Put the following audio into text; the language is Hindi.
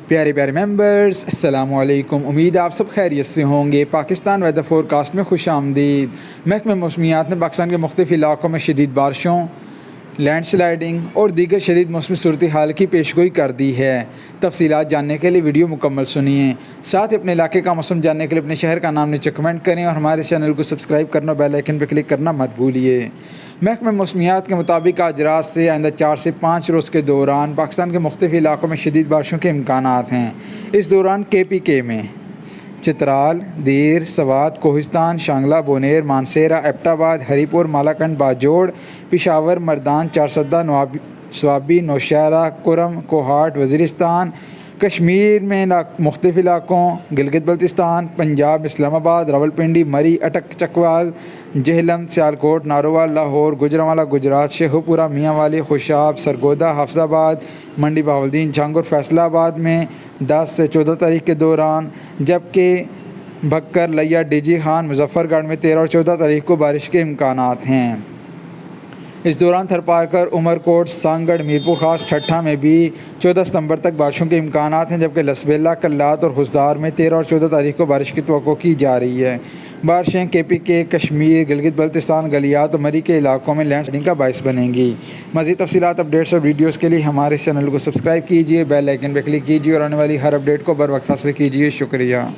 प्यारे प्यारे मेंबर्स, अस्सलामुअलैकुम। उम्मीद है आप सब खैरियत से होंगे। पाकिस्तान वेदर फोरकास्ट में खुश आमदीद। महकमा मौसमियात ने पाकिस्तान के मुख्तलिफ इलाकों में शदीद बारिशों, लैंडस्लाइडिंग और दीगर शदीद मौसमी सूरत हाल की पेशगोई कर दी है। तफसीलात जानने के लिए वीडियो मुकम्मल सुनिए। साथ ही अपने इलाके का मौसम जानने के लिए अपने शहर का नाम नीचे कमेंट करें और हमारे चैनल को सब्सक्राइब करना, बेल आइकन पर क्लिक करना मत भूलिए। महकमा मौसमियात के मुताबिक आज रात से आइंदा 4 से 5 रोज़ के दौरान पाकिस्तान के मुख्तलिफ इलाकों में शदीद बारिशों के इम्कानात हैं। इस दौरान KPK में चित्राल, दीर, सवात, कोहिस्तान, शांगला, बोनेर, मानसेरा, एबटाबाद, हरीपुर, मालाकंड, बाजोड़, पिशावर, मर्दान, चारसद्दा, स्वाबी, नौशहरा, कुरम, कोहाट, वज़ीरिस्तान, कश्मीर में मुख्तलिफ इलाकों, गिलगित बल्तिस्तान, पंजाब, इस्लामाबाद, रावलपिंडी, मरी, अटक, चकवाल, जेहलम, सियालकोट, नारोवाल, लाहौर, गुजरांवाला, गुजरात, शेखुपुरा, मियांवाली, खुशाब, सरगोदा, हफ्साबाद, मंडी बहावलदीन, जंग और फैसलाबाद में 10 से 14 तारीख के दौरान, जबकि भक्कर, लिया, डीजी खान, मुजफ्फरगढ़ में 13 और 14 तारीख को बारिश के इम्कानात हैं। इस दौरान थरपारकर, उमरकोट, सांगड़, मीरपुर खास, ठट्ठा में भी 14 सितंबर तक बारिशों के इम्कानात हैं, जबकि लसबेला, कल्लात और खुसदार में 13 और 14 तारीख को बारिश की तवक्को की जा रही है। बारिशें KPK, कश्मीर, गिलगित बल्तिस्तान, गलियात और मरी के इलाकों में लैंडस्लाइडिंग का बायस बनेंगी। मज़ीद तफसीलात, अपडेट्स और वीडियोज़ के लिए हमारे चैनल को सब्सक्राइब कीजिए, बेल आइकन पर क्लिक कीजिए और आने वाली हर अपडेट को बर वक्त हासिल कीजिए। शुक्रिया।